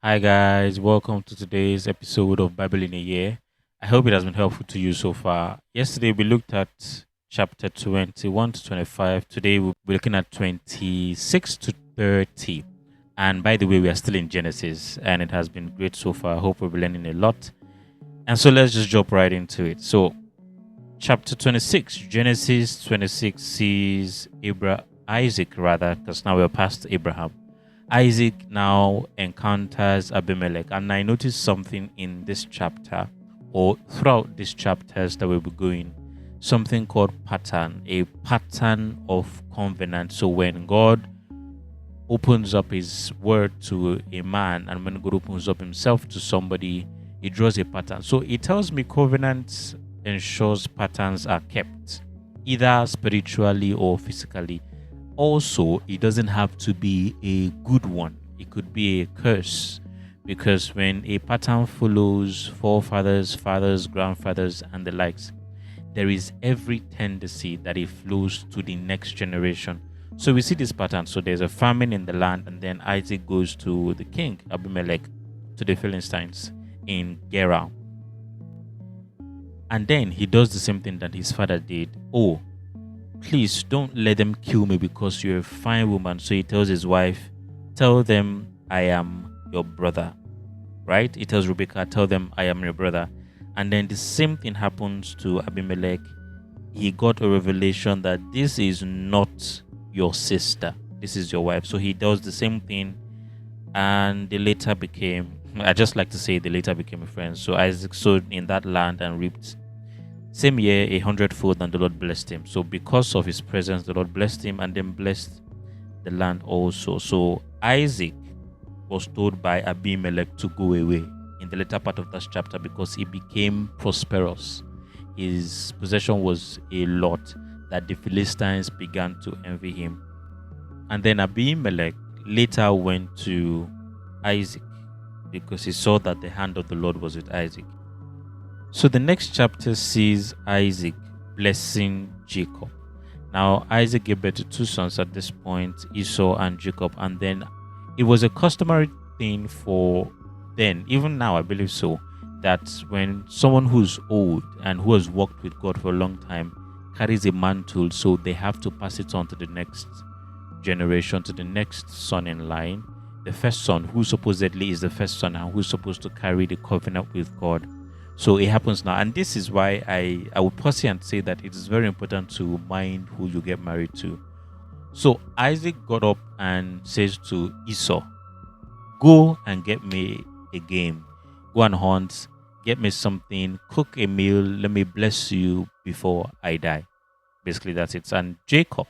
Hi, guys. Welcome to today's episode of Bible in a Year. I hope it has been helpful to you so far. Yesterday, we looked at chapter 21 to 25. Today, we'll be looking at 26 to 30. And by the way, we are still in Genesis, and it has been great so far. I hope we'll be learning a lot. And so, let's just jump right into it. So, chapter 26, Genesis 26 sees Isaac, because now we're past Abraham. Isaac now encounters Abimelech, and I noticed something in this chapter, or throughout these chapters that we'll be going, something called pattern, a pattern of covenant. So when God opens up his word to a man, and when God opens up himself to somebody, he draws a pattern. So it tells me covenants ensures patterns are kept, either spiritually or physically. Also, it doesn't have to be a good one. It could be a curse, because when a pattern follows forefathers, fathers, grandfathers, and the likes, there is every tendency that it flows to the next generation. So we see this pattern. So there's a famine in the land, and then Isaac goes to the king Abimelech, to the Philistines in Gerar, and then he does the same thing that his father did. Oh, please don't let them kill me because you're a fine woman. So he tells his wife, tell them I am your brother, right? He tells Rebecca, tell them I am your brother. And then the same thing happens to Abimelech. He got a revelation that this is not your sister, this is your wife. So he does the same thing, and they later became, I just like to say, they later became friends. So Isaac sowed in that land and reaped same year 100-fold, and the Lord blessed him. So because of his presence, the Lord blessed him and then blessed the land also. So Isaac was told by Abimelech to go away in the later part of that chapter because he became prosperous. His possession was a lot that the Philistines began to envy him. And then Abimelech later went to Isaac because he saw that the hand of the Lord was with Isaac. So the next chapter sees Isaac blessing Jacob. Now, Isaac gave birth to two sons at this point, Esau and Jacob. And then it was a customary thing for then, even now I believe so, that when someone who's old and who has walked with God for a long time carries a mantle, so they have to pass it on to the next generation, to the next son in line, the first son, who supposedly is the first son and who's supposed to carry the covenant with God. So it happens now, and this is why I would pause here and say that it is very important to mind who you get married to. So Isaac got up and says to Esau, go and get me a game, go and hunt, get me something, cook a meal, let me bless you before I die. Basically that's it. And Jacob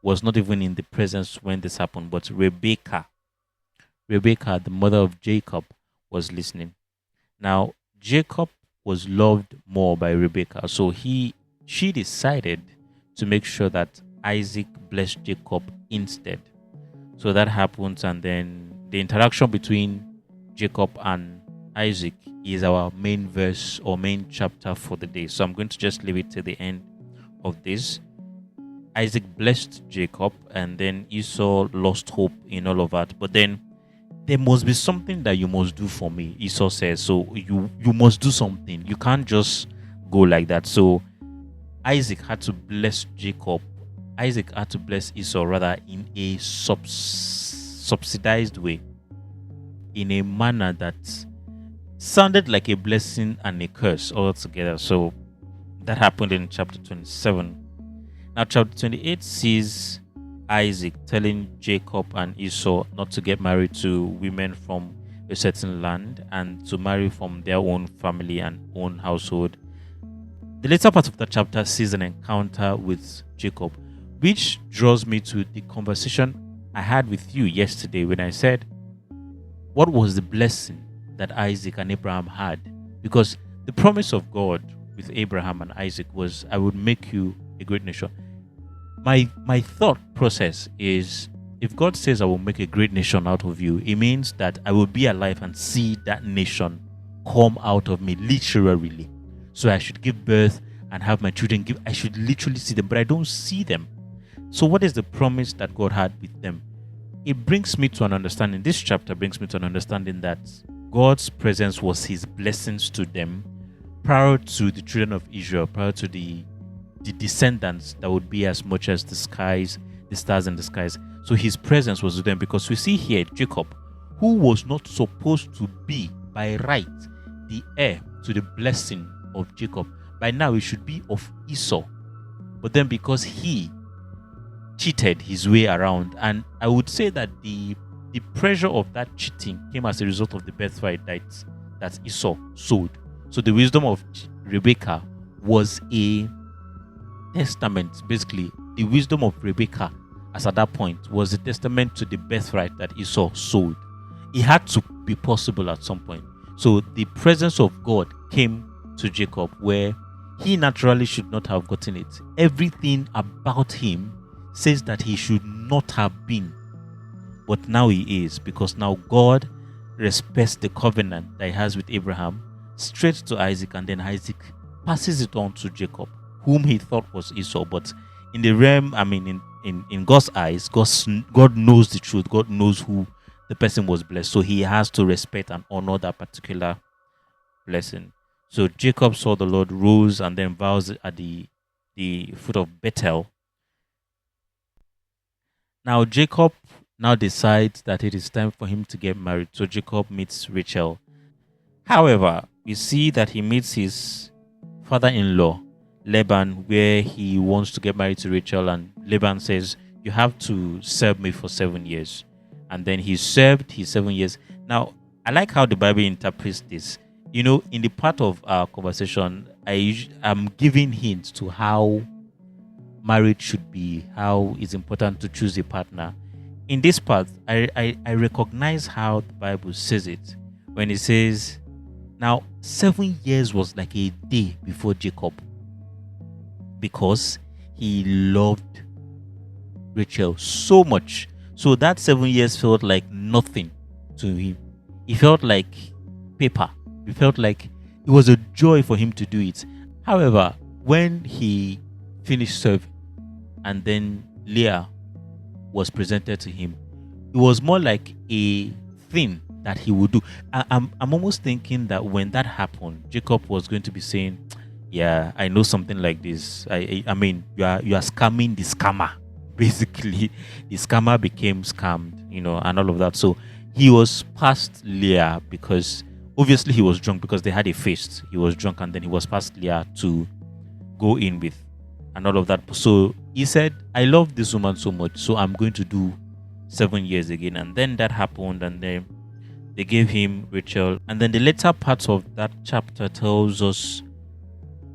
was not even in the presence when this happened, but Rebecca, the mother of Jacob, was listening. Now Jacob was loved more by Rebecca, so she decided to make sure that Isaac blessed Jacob instead. So that happens, and then the interaction between Jacob and Isaac is our main verse or main chapter for the day. So I'm going to just leave it to the end of this. Isaac blessed Jacob, and then Esau lost hope in all of that. But then there must be something that you must do for me, Esau says. So you must do something. You can't just go like that. So Isaac had to bless Jacob. Isaac had to bless Esau rather in a subsidized way, in a manner that sounded like a blessing and a curse all together. So that happened in chapter 27. Now chapter 28 sees Isaac telling Jacob and Esau not to get married to women from a certain land and to marry from their own family and own household. The later part of the chapter sees an encounter with Jacob, which draws me to the conversation I had with you yesterday when I said, what was the blessing that Isaac and Abraham had? Because the promise of God with Abraham and Isaac was, I would make you a great nation. My thought process is, if God says I will make a great nation out of you, it means that I will be alive and see that nation come out of me, literally. So I should give birth and have my children I should literally see them, but I don't see them. So what is the promise that God had with them? it brings me to an understanding. This chapter brings me to an understanding that God's presence was his blessings to them prior to the children of Israel, prior to the descendants that would be as much as the skies, the stars in the skies. So his presence was with them, because we see here Jacob, who was not supposed to be by right the heir to the blessing of Jacob. By now he should be of Esau. But then because he cheated his way around, and I would say that the pressure of that cheating came as a result of the birthright that Esau sold. So the wisdom of Rebekah was a testament. Basically, the wisdom of Rebekah as at that point was a testament to the birthright that Esau sold. It had to be possible at some point. So the presence of God came to Jacob where he naturally should not have gotten it. Everything about him says that he should not have been. But now he is, because now God respects the covenant that he has with Abraham straight to Isaac, and then Isaac passes it on to Jacob, whom he thought was Esau. But in the realm, in God's eyes, God knows the truth. God knows who the person was blessed. So he has to respect and honor that particular blessing. So Jacob saw the Lord, rose, and then vows at the foot of Bethel. Now Jacob decides that it is time for him to get married. So Jacob meets Rachel. However, we see that he meets his father-in-law, Laban, where he wants to get married to Rachel, and Laban says, you have to serve me for 7 years. And then he served his 7 years. Now, I like how the Bible interprets this. You know, in the part of our conversation, I'm giving hints to how marriage should be, how it's important to choose a partner. In this part, I recognize how the Bible says it when it says, now 7 years was like a day before Jacob, because he loved Rachel so much. So that 7 years felt like nothing to him. It felt like paper. It felt like it was a joy for him to do it. However, when he finished serving and then Leah was presented to him, it was more like a thing that he would do. I'm almost thinking that when that happened, Jacob was going to be saying, yeah, I know something like this. I mean, you are scamming the scammer. Basically, the scammer became scammed, and all of that. So he was past Leah, because obviously he was drunk, because they had a feast. He was drunk, and then he was past Leah to go in with and all of that. So he said, I love this woman so much, so I'm going to do 7 years again. And then that happened, and then they gave him Rachel. And then the later part of that chapter tells us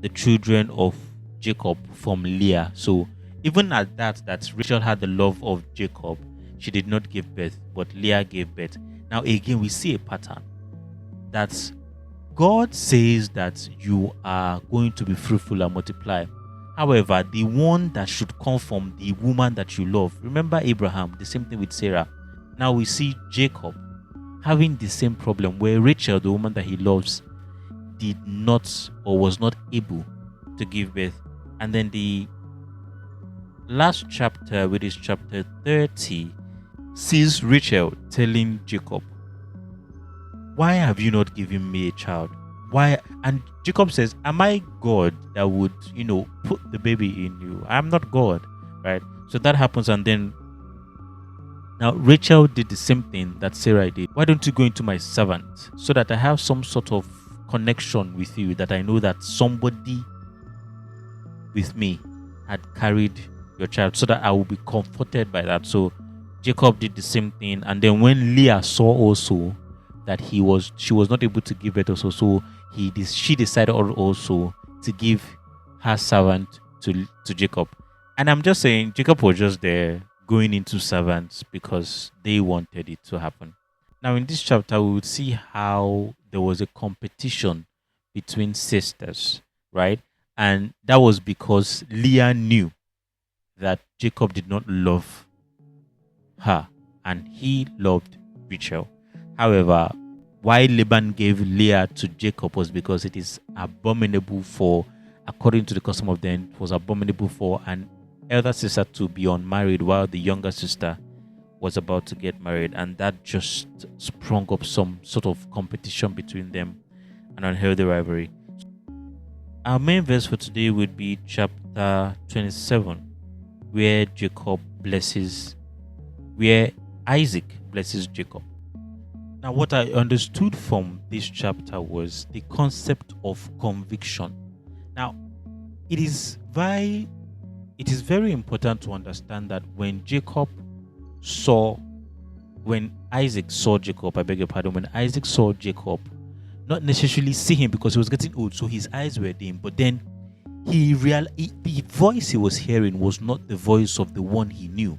the children of Jacob from Leah. So even at that Rachel had the love of Jacob, she did not give birth, but Leah gave birth. Now again, we see a pattern that God says that you are going to be fruitful and multiply. However, the one that should come from the woman that you love. Remember Abraham, the same thing with Sarah. Now we see Jacob having the same problem, where Rachel, the woman that he loves, did not or was not able to give birth. And then the last chapter, which is chapter 30, sees Rachel telling Jacob, why have you not given me a child? Why? And Jacob says, am I God that would, put the baby in you? I'm not God, right? So that happens, and then now Rachel did the same thing that Sarah did. Why don't you go into my servant, so that I have some sort of connection with you, that I know that somebody with me had carried your child, so that I will be comforted by that. So Jacob did the same thing, and then when Leah saw also that she was not able to give birth also, so she decided also to give her servant to Jacob. And I'm just saying, Jacob was just there going into servants because they wanted it to happen. Now in this chapter, we would see how there was a competition between sisters, right? And that was because Leah knew that Jacob did not love her, and he loved Rachel. However, why Laban gave Leah to Jacob was because it is abominable for, according to the custom of then, it was abominable for an elder sister to be unmarried while the younger sister was about to get married, and that just sprung up some sort of competition between them, an unhealthy rivalry. Our main verse for today would be chapter 27, where Isaac blesses Jacob. Now, what I understood from this chapter was the concept of conviction. Now, it is very important to understand that when Isaac saw Jacob, when Isaac saw Jacob, not necessarily see him because he was getting old, so his eyes were dim, but then the voice he was hearing was not the voice of the one he knew.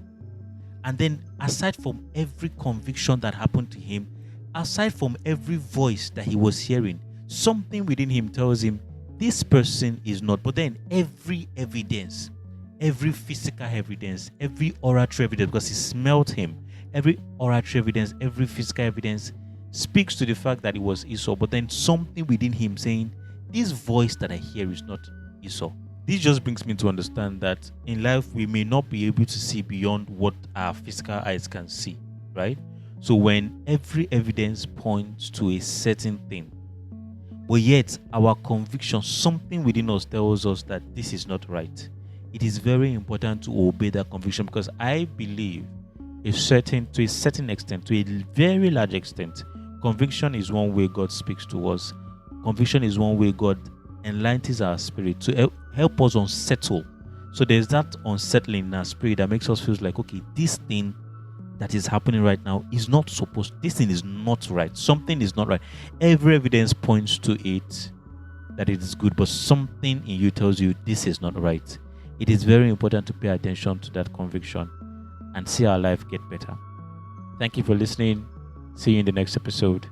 And then, aside from every conviction that happened to him, aside from every voice that he was hearing, something within him tells him this person is not. But then every evidence, every physical evidence, every oratory evidence, because he smelled him, every oratory evidence, every physical evidence speaks to the fact that it was Esau. But then something within him saying, this voice that I hear is not Esau. This just brings me to understand that in life we may not be able to see beyond what our physical eyes can see, right? So when every evidence points to a certain thing, but yet our conviction, something within us tells us that this is not right, it is very important to obey that conviction, because I believe to a certain extent, to a very large extent, conviction is one way God speaks to us. Conviction is one way God enlightens our spirit to help us unsettle. So there's that unsettling in our spirit that makes us feel like, okay, this thing that is happening right now is not supposed, this thing is not right, something is not right. Every evidence points to it that it is good, but something in you tells you this is not right. It is very important to pay attention to that conviction and see our life get better. Thank you for listening. See you in the next episode.